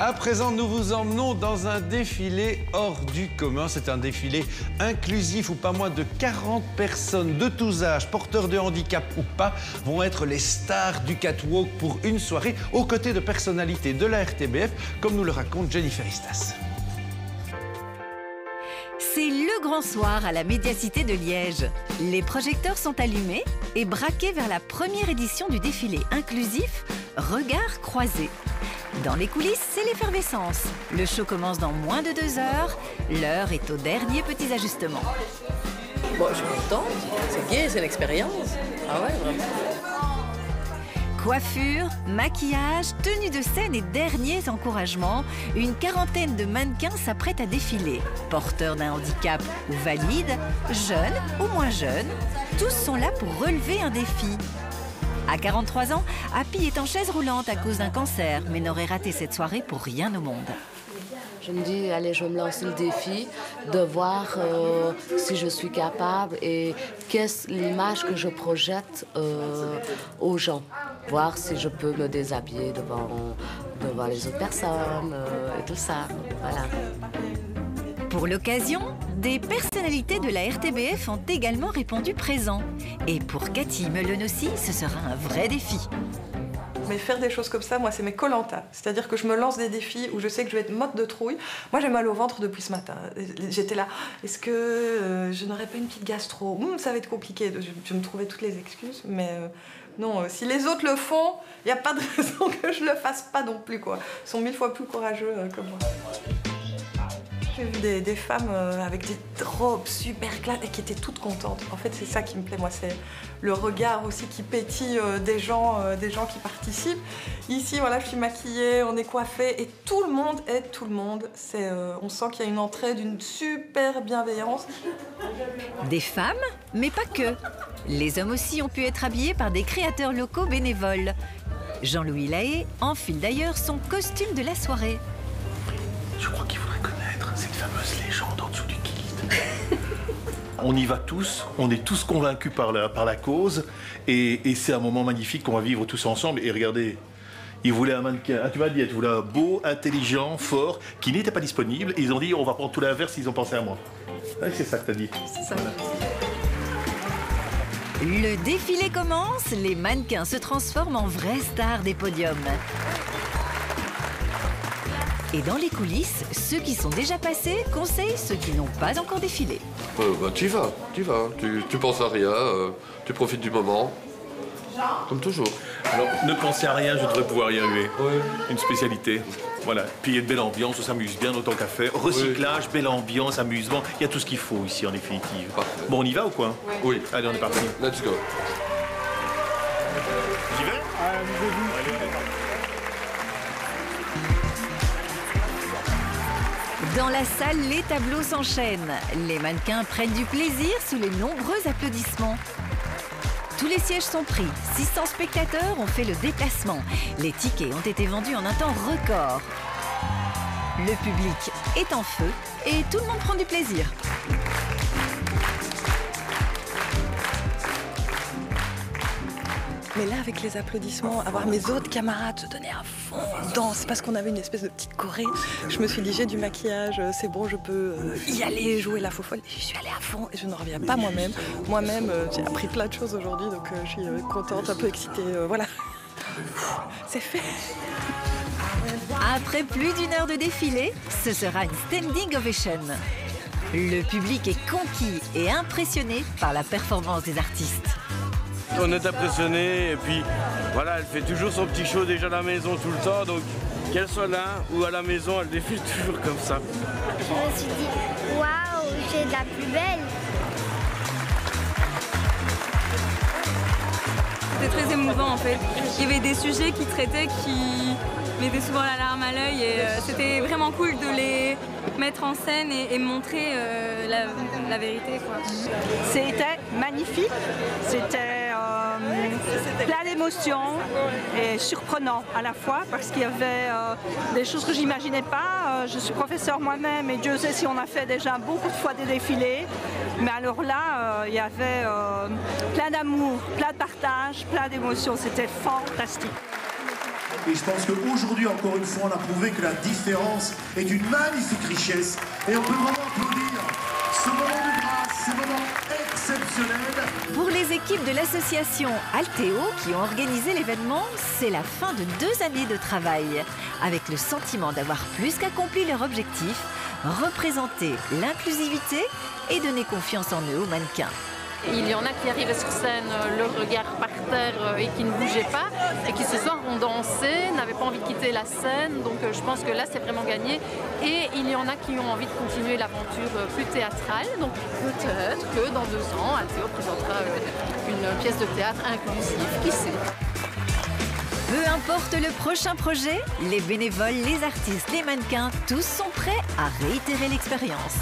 À présent, nous vous emmenons dans un défilé hors du commun. C'est un défilé inclusif où pas moins de 40 personnes de tous âges, porteurs de handicap ou pas, vont être les stars du catwalk pour une soirée aux côtés de personnalités de la RTBF, comme nous le raconte Jennifer Istas. C'est le grand soir à la Médiacité de Liège. Les projecteurs sont allumés et braqués vers la première édition du défilé inclusif Regards croisés. Dans les coulisses, c'est l'effervescence. Le show commence dans moins de 2 heures. L'heure est aux derniers petits ajustements. Bon, je suis contente. C'est gai, c'est l'expérience. Ah ouais, vraiment. Coiffure, maquillage, tenue de scène et derniers encouragements, une quarantaine de mannequins s'apprêtent à défiler. Porteurs d'un handicap ou valides, jeunes ou moins jeunes, tous sont là pour relever un défi. À 43 ans, Happy est en chaise roulante à cause d'un cancer, mais n'aurait raté cette soirée pour rien au monde. Je me dis, allez, je vais me lancer le défi de voir si je suis capable et qu'est-ce l'image que je projette aux gens. Voir si je peux me déshabiller devant les autres personnes et tout ça. Voilà. Pour l'occasion, des personnalités de la RTBF ont également répondu présent. Et pour Cathy Melenossi, ce sera un vrai défi. Mais faire des choses comme ça, moi, c'est mes Koh-Lanta. C'est-à-dire que je me lance des défis où je sais que je vais être morte de trouille. Moi, j'ai mal au ventre depuis ce matin. J'étais là, est-ce que je n'aurais pas une petite gastro? Ça va être compliqué. Je me trouvais toutes les excuses, mais non, si les autres le font, il n'y a pas de raison que je le fasse pas non plus, quoi. Ils sont 1000 fois plus courageux que moi. J'ai vu des femmes avec des robes super claires et qui étaient toutes contentes. En fait, c'est ça qui me plaît, moi, c'est le regard aussi qui pétille des gens qui participent. Ici, voilà, je suis maquillée, on est coiffé et tout le monde aide tout le monde. On sent qu'il y a une entrée d'une super bienveillance. Des femmes, mais pas que. Les hommes aussi ont pu être habillés par des créateurs locaux bénévoles. Jean-Louis Lahaye enfile d'ailleurs son costume de la soirée. Je crois qu'il faudrait connaître cette fameuse légende en dessous du kilt. On y va tous, on est tous convaincus par la cause et c'est un moment magnifique qu'on va vivre tous ensemble. Et regardez, ils voulaient un mannequin, tu m'as dit, ils voulaient un beau, intelligent, fort, qui n'était pas disponible. Et ils ont dit, on va prendre tout l'inverse, ils ont pensé à moi. Ouais, c'est ça que tu as dit. C'est ça. Voilà. Le défilé commence, les mannequins se transforment en vraies stars des podiums. Et dans les coulisses, ceux qui sont déjà passés conseillent ceux qui n'ont pas encore défilé. Tu vas, tu penses à rien, tu profites du moment, comme toujours. Alors, ne pensez à rien, je devrais pouvoir y arriver. Oui. Une spécialité. Voilà. Puis il y a une belle ambiance, on s'amuse bien autant qu'à faire. Recyclage, oui. Belle ambiance, amusement. Il y a tout ce qu'il faut ici en définitive. Parfait. Bon, on y va ou quoi? Oui. Allez, on est parti. Let's go. J'y vais? Dans la salle, les tableaux s'enchaînent. Les mannequins prennent du plaisir sous les nombreux applaudissements. Tous les sièges sont pris. 600 spectateurs ont fait le déplacement. Les tickets ont été vendus en un temps record. Le public est en feu et tout le monde prend du plaisir. Mais là, avec les applaudissements, avoir mes autres camarades se donner à fond dans, c'est parce qu'on avait une espèce de petite choré. Je me suis dit, j'ai du maquillage, c'est bon, je peux y aller, jouer la faux-folle. Je suis allée à fond et je ne reviens pas moi-même. Moi-même, j'ai appris plein de choses aujourd'hui, donc je suis contente, un peu excitée, voilà. C'est fait. Après plus d'1 heure de défilé, ce sera une standing ovation. Le public est conquis et impressionné par la performance des artistes. On est impressionné et puis voilà, elle fait toujours son petit show déjà à la maison tout le temps, donc qu'elle soit là ou à la maison, elle défile toujours comme ça. Je me suis dit, waouh, j'ai de la plus belle. C'était très émouvant en fait. Il y avait des sujets qui traitaient qui mettaient souvent la larme à l'œil et c'était vraiment cool de les mettre en scène et montrer la vérité, quoi. C'était magnifique, c'était plein d'émotions et surprenant à la fois parce qu'il y avait des choses que j'imaginais pas. Je suis professeure moi-même et Dieu sait si on a fait déjà beaucoup de fois des défilés. Mais alors là, il y avait plein d'amour, plein de partage, plein d'émotions. C'était fantastique. Et je pense qu'aujourd'hui, encore une fois, on a prouvé que la différence est une magnifique richesse. Et on peut vraiment applaudir ce moment de grâce, ce moment exceptionnel. Pour les équipes de l'association Altéo qui ont organisé l'événement, c'est la fin de 2 années de travail. Avec le sentiment d'avoir plus qu'accompli leur objectif, représenter l'inclusivité et donner confiance en eux aux mannequins. Il y en a qui arrivaient sur scène, le regard par terre et qui ne bougeaient pas, et qui ce soir ont dansé, n'avaient pas envie de quitter la scène, donc je pense que là c'est vraiment gagné. Et il y en a qui ont envie de continuer l'aventure plus théâtrale, donc peut-être que dans 2 ans, Altéo présentera une pièce de théâtre inclusive, qui sait. Peu importe le prochain projet, les bénévoles, les artistes, les mannequins, tous sont prêts à réitérer l'expérience.